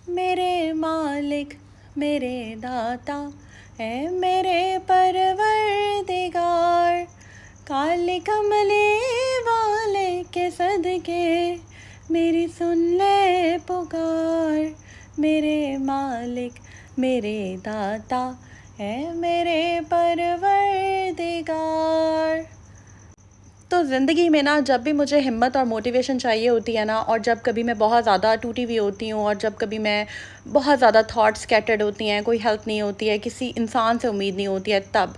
मेरे मालिक मेरे दाता है मेरे परवरदिगार, काले कमले वाले के सदके मेरी सुन ले पुकार। मेरे मालिक मेरे दाता है मेरे परवरदिगार। तो ज़िंदगी में ना जब भी मुझे हिम्मत और मोटिवेशन चाहिए होती है ना, और जब कभी मैं बहुत ज़्यादा टूटी हुई होती हूँ, और जब कभी मैं बहुत ज़्यादा थॉट्स स्कैटर्ड होती हैं, कोई हेल्प नहीं होती है, किसी इंसान से उम्मीद नहीं होती है, तब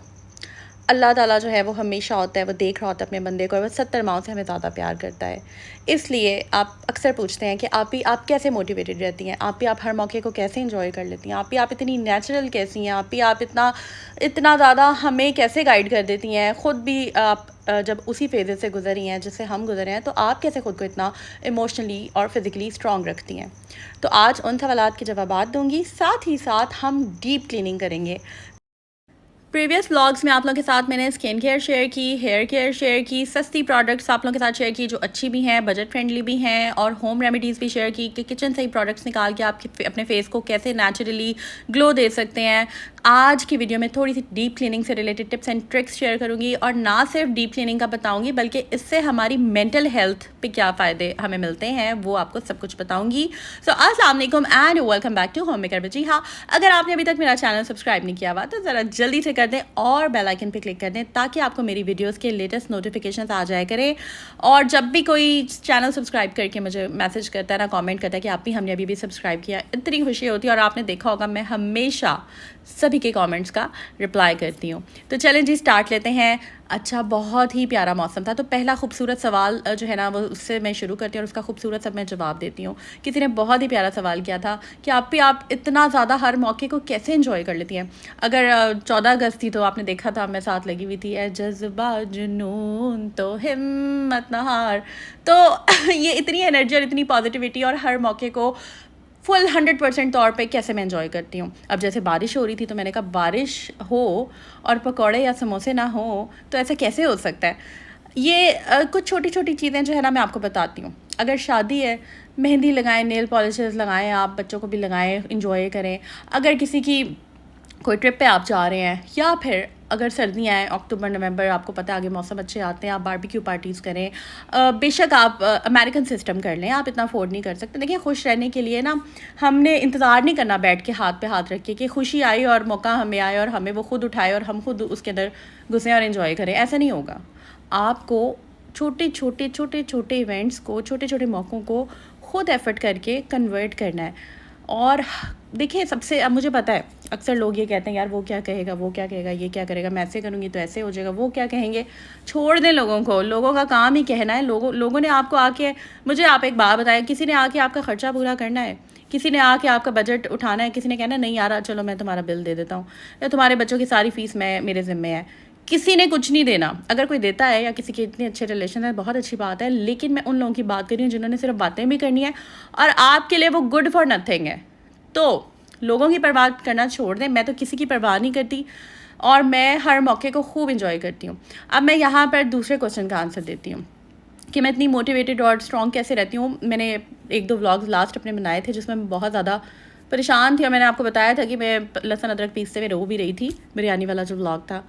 अल्लाह ताला जो है वो हमेशा होता है, वो देख रहा होता है अपने बंदे को, और वो 70 माओं से हमें ज़्यादा प्यार करता है। इसलिए आप अक्सर पूछते हैं कि आप कैसे मोटिवेटेड रहती हैं, आप हर मौके को कैसे इंजॉय कर लेती हैं, आप इतनी नेचुरल कैसी हैं, आप इतना इतना ज़्यादा हमें कैसे गाइड कर देती हैं। ख़ुद भी आप जब उसी फेजेस से गुजरी हैं जिससे हम गुजरे हैं, तो आप कैसे ख़ुद को इतना इमोशनली और फिज़िकली स्ट्रॉन्ग रखती हैं। तो आज उन सवालात के जवाबात दूँगी, साथ ही साथ हम डीप क्लीनिंग करेंगे। प्रीवियस व्लॉग्स में आप लोगों के साथ मैंने स्किन केयर शेयर की, हेयर केयर शेयर की, सस्ती प्रोडक्ट्स आप लोगों के साथ शेयर की जो अच्छी भी हैं, बजट फ्रेंडली भी हैं, और होम रेमेडीज़ भी शेयर की कि किचन से ही प्रोडक्ट्स निकाल के आप अपने फेस को कैसे नेचुरली ग्लो दे सकते हैं। आज की वीडियो में थोड़ी सी डीप क्लीनिंग से related tips and tricks share करूँगी, और ना सिर्फ डीप क्लीनिंग का बताऊँगी बल्कि इससे हमारी मेंटल हेल्थ पे क्या फ़ायदे हमें मिलते हैं वो आपको सब कुछ बताऊँगी। सो अस्सलाम वालेकुम and welcome back to homemaker with. जी हाँ, अगर आपने अभी तक मेरा चैनल सब्सक्राइब नहीं किया हुआ तो ज़रा जल्दी से कर दें और बेल आइकन पे क्लिक कर दें, ताकि आपको मेरी वीडियोस के लेटेस्ट नोटिफिकेशंस आ जाया करें। और जब भी कोई चैनल सब्सक्राइब करके मुझे मैसेज करता है ना, कमेंट करता है कि आप भी हमने अभी भी सब्सक्राइब किया, इतनी खुशी होती है। और आपने देखा होगा मैं हमेशा सभी के कमेंट्स का रिप्लाई करती हूँ। तो चलें जी, स्टार्ट लेते हैं। अच्छा, बहुत ही प्यारा मौसम था, तो पहला खूबसूरत सवाल जो है ना वो उससे मैं शुरू करती हूँ और उसका खूबसूरत सब मैं जवाब देती हूँ। किसी ने बहुत ही प्यारा सवाल किया था कि आप इतना ज़्यादा हर मौके को कैसे एंजॉय कर लेती हैं। अगर 14 अगस्त थी तो आपने देखा था मैं साथ लगी हुई थी, ए जज्बा जुनून तो हिम्मत न हार। तो ये इतनी एनर्जी और इतनी पॉजिटिविटी और हर मौके को फुल 100% तौर पे कैसे मैं एंजॉय करती हूँ। अब जैसे बारिश हो रही थी तो मैंने कहा बारिश हो और पकौड़े या समोसे ना हो तो ऐसा कैसे हो सकता है। ये कुछ छोटी छोटी चीज़ें जो है ना मैं आपको बताती हूँ। अगर शादी है, मेहंदी लगाएं, नेल पॉलिशेस लगाएं, आप बच्चों को भी लगाएं, इंजॉय करें। अगर किसी की कोई ट्रिप पे आप जा रहे हैं, या फिर अगर सर्दियाँ हैं, अक्टूबर नवंबर, आपको पता है आगे मौसम अच्छे आते हैं, आप बारबेक्यू पार्टीज़ करें। बेशक आप अमेरिकन सिस्टम कर लें, आप इतना अफोर्ड नहीं कर सकते। देखिए, खुश रहने के लिए ना हमने इंतज़ार नहीं करना बैठ के हाथ पे हाथ रख के कि खुशी आई और मौका हमें आए और हमें वो खुद उठाए और हम खुद उसके अंदर घुसें और इन्जॉय करें। ऐसा नहीं होगा। आपको छोटे इवेंट्स को, छोटे छोटे मौक़ों को खुद एफर्ट करके कन्वर्ट करना है। और देखिए, सबसे अब मुझे पता है अक्सर लोग ये कहते हैं यार वो क्या कहेगा, वो क्या कहेगा, ये क्या करेगा, मैं ऐसे करूँगी तो ऐसे हो जाएगा, वो क्या कहेंगे। छोड़ दें लोगों को, लोगों का काम ही कहना है। लोगों ने आपको आके, मुझे आप एक बात बताएं, किसी ने आके आपका ख़र्चा पूरा करना है, किसी ने आके आपका बजट उठाना है, किसी ने कहना नहीं यार चलो मैं तुम्हारा बिल दे देता हूँ, या तुम्हारे बच्चों की सारी फ़ीस मेरे ज़िम्मे है। किसी ने कुछ नहीं देना। अगर कोई देता है या किसी के इतने अच्छे रिलेशन है, बहुत अच्छी बात है, लेकिन मैं उन लोगों की बात कर रही हूँ जिन्होंने सिर्फ बातें भी करनी है और आपके लिए वो गुड फॉर नथिंग है। तो लोगों की परवाह करना छोड़ दें। मैं तो किसी की परवाह नहीं करती और मैं हर मौके को खूब इंजॉय करती हूँ। अब मैं यहाँ पर दूसरे क्वेश्चन का आंसर देती हूँ कि मैं इतनी मोटिवेटेड और स्ट्रॉन्ग कैसे रहती हूँ। मैंने 1-2 व्लॉग्स लास्ट अपने बनाए थे जिसमें मैं बहुत ज़्यादा परेशान थी, और मैंने आपको बताया था कि मैं लहसुन अदरक पीसते हुए रो भी रही थी, बिरयानी वाला जो व्लॉग था।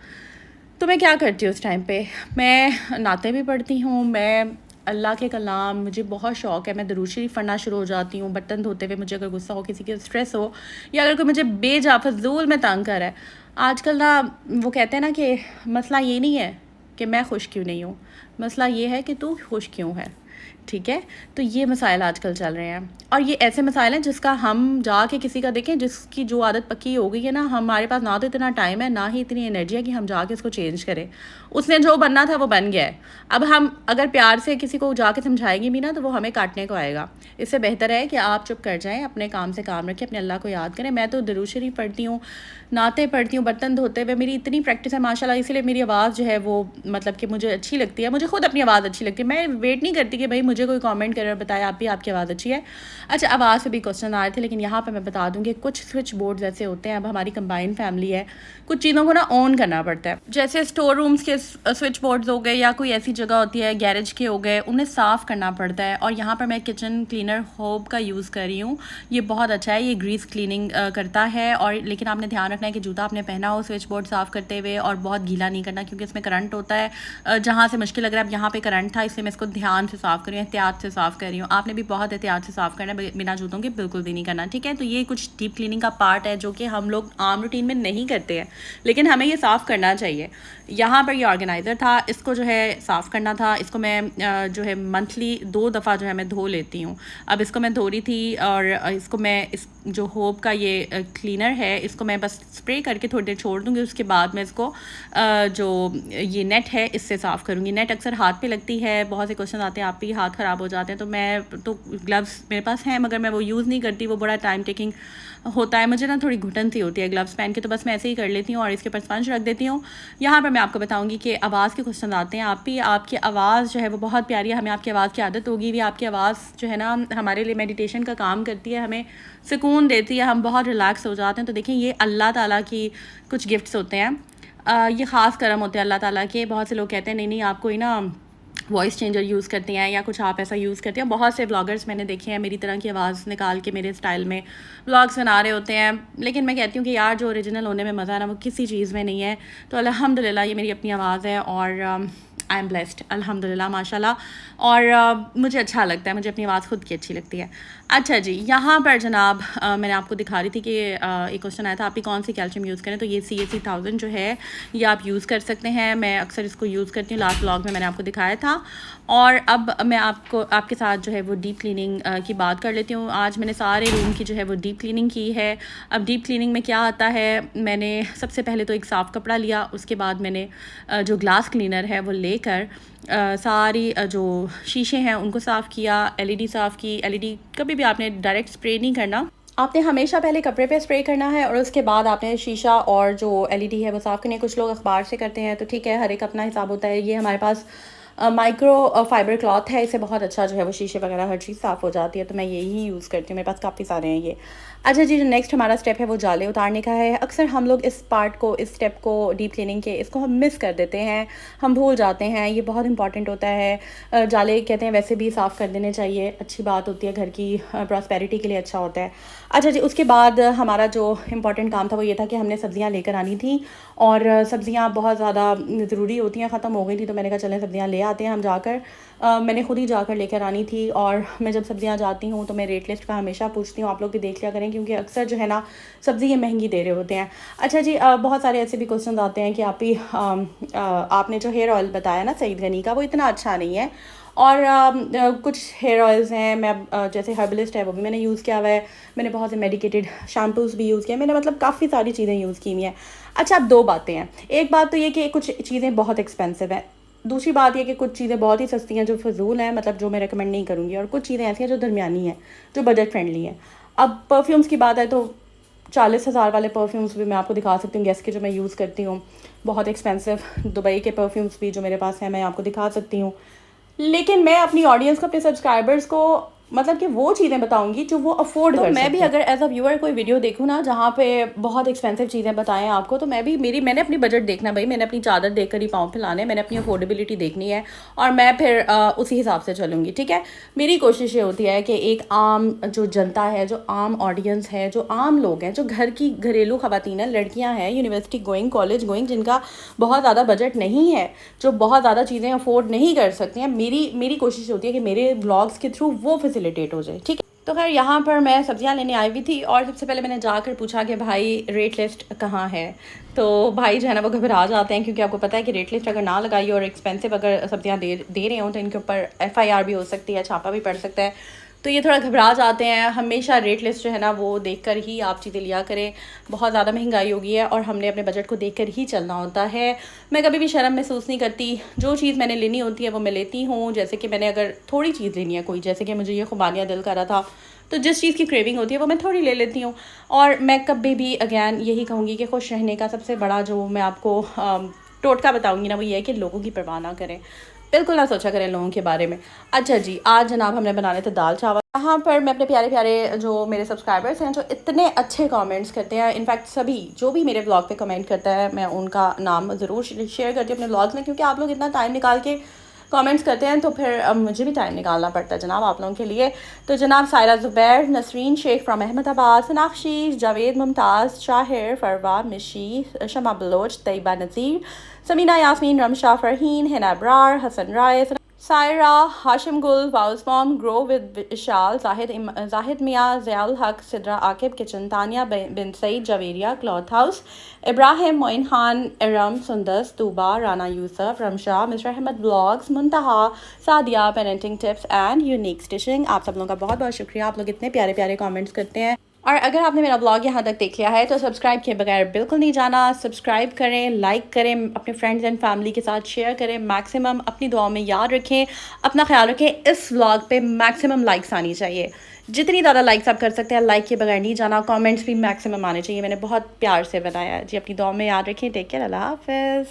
तो मैं क्या करती हूँ उस टाइम पे, मैं नाते भी पढ़ती हूँ, मैं अल्लाह के कलाम, मुझे बहुत शौक़ है, मैं दरूद शरीफ पढ़ना शुरू हो जाती हूँ। बर्तन धोते हुए मुझे अगर गुस्सा हो, किसी के स्ट्रेस हो, या अगर कोई मुझे बेजा फजूल में तंग कर है। आजकल ना वो कहते हैं ना कि मसला ये नहीं है कि मैं खुश क्यों नहीं हूँ, मसला ये है कि तू खुश क्यों है। ठीक है, तो ये मसाइल आजकल चल रहे हैं, और ये ऐसे मसाइल हैं जिसका हम जाके किसी का देखें जिसकी जो आदत पक्की हो गई है ना, हमारे पास ना तो इतना टाइम है ना ही इतनी एनर्जी है कि हम जाके इसको चेंज करें। उसने जो बनना था वो बन गया है। अब हम अगर प्यार से किसी को जाके समझाएंगे भी ना तो वो हमें काटने को आएगा। इससे बेहतर है कि आप चुप कर जाएं, अपने काम से काम रखें, अपने अल्लाह को याद करें। मैं तो दरूद शरीफ पढ़ती हूँ, नाते पढ़ती हूँ, बर्तन धोते हुए। मेरी इतनी प्रैक्टिस है माशाल्लाह, इसीलिए मेरी आवाज़ जो है वो मतलब कि मुझे अच्छी लगती है। मुझे खुद अपनी आवाज़ अच्छी लगती है। मैं वेट नहीं करती कि भाई मुझे कोई कमेंट करे और बताए आप भी आपकी आवाज़ अच्छी है। अच्छा, आवाज़ से भी क्वेश्चन आ रहे थे, लेकिन यहाँ पे मैं बता दूँ कि कुछ स्विच बोर्ड्स ऐसे होते हैं, अब हमारी कंबाइन फैमिली है, कुछ चीज़ों को ना ऑन करना पड़ता है। जैसे स्टोर रूम्स के स्विच बोर्ड्स हो गए या कोई ऐसी जगह होती है, गैरेज के हो गए, उन्हें साफ़ करना पड़ता है। और यहाँ पर मैं किचन क्लीनर होब का यूज़ कर रही हूँ। ये बहुत अच्छा है, ये ग्रीस क्लीनिंग करता है। और लेकिन आपने ध्यान रखना है कि जूता आपने पहना हो स्विच बोर्ड साफ़ करते हुए, और बहुत गीला नहीं करना क्योंकि इसमें करंट होता है। जहाँ से मुश्किल लग रहा है, अब यहाँ पे करंट था इसलिए मैं इसको ध्यान से साफ़ कर रही हूँ, एहतियात से साफ़ कर रही हूँ। आपने भी बहुत एहतियात से साफ़ करना है, बिना जूतों के बिल्कुल भी नहीं करना, ठीक है। तो ये कुछ डीप क्लीनिंग का पार्ट है जो कि हम लोग आम रूटीन में नहीं करते हैं, लेकिन हमें ये साफ़ करना चाहिए। यहाँ पर ये ऑर्गेनाइज़र था, इसको जो है साफ़ करना था। इसको मैं जो है मंथली 2 दफ़ा जो है मैं धो लेती हूँ। अब इसको मैं धो रही थी और इसको मैं इस जो होप का ये क्लीनर है, इसको मैं बस स्प्रे करके थोड़ी देर छोड़ दूँगी। उसके बाद मैं इसको जो ये नेट है इससे साफ़ करूँगी। नेट अक्सर हाथ पे लगती है, बहुत से क्वेश्चन आते हैं आप भी हाथ ख़राब हो जाते हैं, तो मैं तो ग्लव्स मेरे पास हैं मगर मैं वो यूज़ नहीं करती, वो बड़ा टाइम टेकिंग होता है, मुझे ना थोड़ी घुटन सी होती है ग्लव्स पहन के, तो बस मैं ऐसे ही कर लेती हूँ और इसके ऊपर स्पंज रख देती हूँ। यहाँ पर मैं आपको बताऊँगी कि आवाज़ के क्वेश्चन आते हैं। आपकी आवाज़ जो है वो बहुत प्यारी है, हमें आपकी आवाज़ की आदत होगी भी। आपकी आवाज़ जो है ना हमारे लिए मेडिटेशन का काम करती है, हमें सुकून देती है, हम बहुत रिलैक्स हो जाते हैं। तो देखिए, ये अल्लाह ताला की कुछ गिफ्ट्स होते हैं, ये ख़ास करम होते हैं अल्लाह ताला के। बहुत से लोग कहते हैं नहीं आप कोई ना वॉइस चेंजर यूज़ करती हैं या कुछ आप ऐसा यूज़ करती हैं। बहुत से ब्लॉगर्स मैंने देखे हैं मेरी तरह की आवाज़ निकाल के मेरे स्टाइल में व्लॉग्स बना रहे होते हैं, लेकिन मैं कहती हूँ कि यार जो ओरिजिनल होने में मज़ा है ना वो किसी चीज़ में नहीं है। तो अल्हम्दुलिल्लाह ये मेरी अपनी आवाज़ है और आई एम ब्लेस्ड, अल्हम्दुलिल्लाह, माशाल्लाह। और मुझे अच्छा लगता है, मुझे अपनी आवाज़ खुद की अच्छी लगती है। अच्छा जी, यहाँ पर जनाब मैंने आपको दिखा रही थी कि एक क्वेश्चन आया था आप भी कौन सी कैल्शियम यूज़ करें, तो ये CAC 1000 जो है ये आप यूज़ कर सकते हैं। मैं अक्सर इसको यूज़ करती हूँ, लास्ट व्लॉग में मैंने आपको दिखाया था। और अब मैं आपके साथ जो है वो डीप क्लीनिंग की बात कर लेती हूँ। आज मैंने सारे रूम की जो है वो डीप क्लीनिंग की है। अब डीप क्लीनिंग में क्या आता है, मैंने सबसे पहले तो एक साफ़ कपड़ा लिया, उसके बाद मैंने जो ग्लास क्लीनर है वो लेकर सारी जो शीशे हैं उनको साफ़ किया, LED साफ़ की। LED कभी भी आपने डायरेक्ट स्प्रे नहीं करना, आपने हमेशा पहले कपड़े पे स्प्रे करना है और उसके बाद आपने शीशा और जो LED है वो साफ़ करनी है। कुछ लोग अखबार से करते हैं, तो ठीक है, हर एक अपना हिसाब होता है। ये हमारे पास माइक्रो फाइबर क्लॉथ है, इससे बहुत अच्छा जो है वो शीशे वगैरह हर चीज़ साफ़ हो जाती है, तो मैं यही यूज़ करती हूँ। मेरे पास काफ़ी सारे हैं ये। अच्छा जी, जो नेक्स्ट हमारा स्टेप है वो जाले उतारने का है। अक्सर हम लोग इस पार्ट को, इस स्टेप को डीप क्लीनिंग के, इसको हम मिस कर देते हैं, हम भूल जाते हैं। ये बहुत इंपॉर्टेंट होता है। जाले कहते हैं वैसे भी साफ़ कर देने चाहिए, अच्छी बात होती है, घर की प्रॉस्पेरिटी के लिए अच्छा होता है। अच्छा जी, उसके बाद हमारा जो इम्पॉर्टेंट काम था वो ये था कि हमने सब्ज़ियाँ लेकर आनी थी और सब्ज़ियाँ बहुत ज़्यादा ज़रूरी होती हैं, ख़त्म हो गई थी, तो मैंने कहा चलें सब्ज़ियाँ ले आते हैं हम जाकर। मैंने खुद ही जाकर लेकर आनी थी। और मैं जब सब्ज़ियाँ जाती हूँ तो मैं रेट लिस्ट का हमेशा पूछती हूँ, आप लोग भी देख लिया करें क्योंकि अक्सर जो है ना सब्ज़ी ये महंगी दे रहे होते हैं। अच्छा जी, बहुत सारे ऐसे भी क्वेश्चन आते हैं कि आपने जो हेयर ऑयल बताया ना सईद गनी का, वो इतना अच्छा नहीं है। और कुछ हेयर ऑयल्स हैं, मैं जैसे हर्बलिस्ट है वो भी मैंने यूज़ किया हुआ है, मैंने बहुत से मेडिकेटेड शैम्पूज़ भी यूज़ किया, मैंने मतलब काफ़ी सारी चीज़ें यूज़ की हुई हैं। अच्छा, अब 2 बातें हैं। एक बात तो ये कि कुछ चीज़ें बहुत एक्सपेंसिव हैं, दूसरी बात ये कि कुछ चीज़ें बहुत ही सस्ती हैं जो फ़िज़ूल हैं, मतलब जो मैं रिकमेंड नहीं करूँगी, और कुछ चीज़ें ऐसी हैं जो दरमियानी हैं, जो बजट फ्रेंडली हैं। अब परफ्यूम्स की बात है तो 40,000 वाले परफ्यूम्स भी मैं आपको दिखा सकती हूँ, गैस के जो मैं यूज़ करती हूँ। बहुत एक्सपेंसिव दुबई के परफ्यूम्स भी जो मेरे पास हैं मैं आपको दिखा सकती हूँ। लेकिन मैं अपनी ऑडियंस को, अपने सब्सक्राइबर्स को मतलब कि वो चीज़ें बताऊंगी जो वो अफोर्ड कर सकते हैं। मैं भी अगर एज अ व्यूअर कोई वीडियो देखूँ ना जहाँ पे बहुत एक्सपेंसिव चीज़ें बताएं आपको, तो मैंने अपनी बजट देखना भाई, मैंने अपनी चादर देखकर ही पाँव फैलाने, मैंने अपनी अफोर्डेबिलिटी देखनी है और मैं फिर उसी हिसाब से चलूँगी, ठीक है। मेरी कोशिश ये होती है कि एक आम जो जनता है, जो आम ऑडियंस है, जो आम लोग हैं, जो घर की घरेलू ख़वातीन हैं, लड़कियाँ हैं, यूनिवर्सिटी गोइंग, कॉलेज गोइंग, जिनका बहुत ज़्यादा बजट नहीं है, जो बहुत ज़्यादा चीज़ें अफोर्ड नहीं कर सकती हैं, मेरी कोशिश होती है कि मेरे व्लॉग्स के थ्रू वो फैसिलिटेट हो जाए, ठीक है। तो खैर यहाँ पर मैं सब्जियाँ लेने आई हुई थी और सबसे पहले मैंने जाकर पूछा कि भाई रेट लिस्ट कहाँ है। तो भाई जो है ना वो घबरा जाते हैं क्योंकि आपको पता है कि रेट लिस्ट अगर ना लगाई और एक्सपेंसिव अगर सब्जियाँ दे रहे हो तो इनके ऊपर FIR भी हो सकती है, छापा भी पड़ सकता है, तो ये थोड़ा घबरा जाते हैं। हमेशा रेट लिस्ट जो है ना वो देखकर ही आप चीज़ें लिया करें, बहुत ज़्यादा महंगाई हो गई है और हमने अपने बजट को देखकर ही चलना होता है। मैं कभी भी शर्म महसूस नहीं करती, जो चीज़ मैंने लेनी होती है वो मैं लेती हूँ। जैसे कि मैंने अगर थोड़ी चीज़ लेनी है कोई, जैसे कि मुझे ये खुबानिया दिल कर रहा था, तो जिस चीज़ की क्रेविंग होती है वो मैं थोड़ी ले लेती हूँ। और मैं कभी भी अगैन यही कहूँगी कि खुश रहने का सबसे बड़ा जो मैं आपको टोटका बताऊँगी ना वो ये है कि लोगों की परवाह ना करें। बिल्कुल ना सोचा करें लोगों के बारे में। अच्छा जी, आज जनाब हमने बनाने थे दाल चावल। यहाँ पर मैं अपने प्यारे प्यारे जो मेरे सब्सक्राइबर्स हैं जो इतने अच्छे कमेंट्स करते हैं, इनफैक्ट सभी जो भी मेरे ब्लॉग पे कमेंट करता है मैं उनका नाम ज़रूर शेयर करती हूँ अपने ब्लॉग्स में, क्योंकि आप लोग इतना टाइम निकाल के कमेंट्स करते हैं तो फिर अब मुझे भी टाइम निकालना पड़ता है जनाब आप लोगों के लिए। तो जनाब सायरा ज़ुबैर, नसरीन शेख फ्राम अहमदाबाद, सोनाक्षी, जावेद मुमताज़, शाहिर, फरवा मिशी, शमा बलोच, तैयबा नज़ीर, समीना यास्मीन, रमशा फ़रहीन, हिना अबरार, हसन राय, सायरा, हाशिम गुल, वाउस mom, grow with Vishal, Zahid Miyan, Ziaul Haq, Sidra Aqib kitchen, Tania Bin Saeed, Javeria cloth house, Ibrahim, Moin Khan, Iram, Sundas, Tooba, Rana Yousuf, Ramsha, mister Ahmed blogs, Muntaha, Sadia, parenting tips and unique stitching. आप सब लोगों का बहुत बहुत शुक्रिया, आप लोग इतने प्यारे प्यारे कमेंट्स करते हैं। और अगर आपने मेरा ब्लॉग यहाँ तक देख लिया है तो सब्सक्राइब किए बगैर बिल्कुल नहीं जाना। सब्सक्राइब करें, लाइक करें, अपने फ्रेंड्स एंड फैमिली के साथ शेयर करें, मैक्सिमम अपनी दुआओं में याद रखें, अपना ख्याल रखें। इस व्लॉग पे मैक्सिमम लाइक्स आनी चाहिए, जितनी ज़्यादा लाइक्स आप कर सकते हैं। लाइक के बगैर नहीं जाना, कमेंट्स भी मैक्सिमम आने चाहिए। मैंने बहुत प्यार से बनाया है जी। अपनी दुआओं में याद रखें। टेक केयर, अल्लाह हाफ़िज़।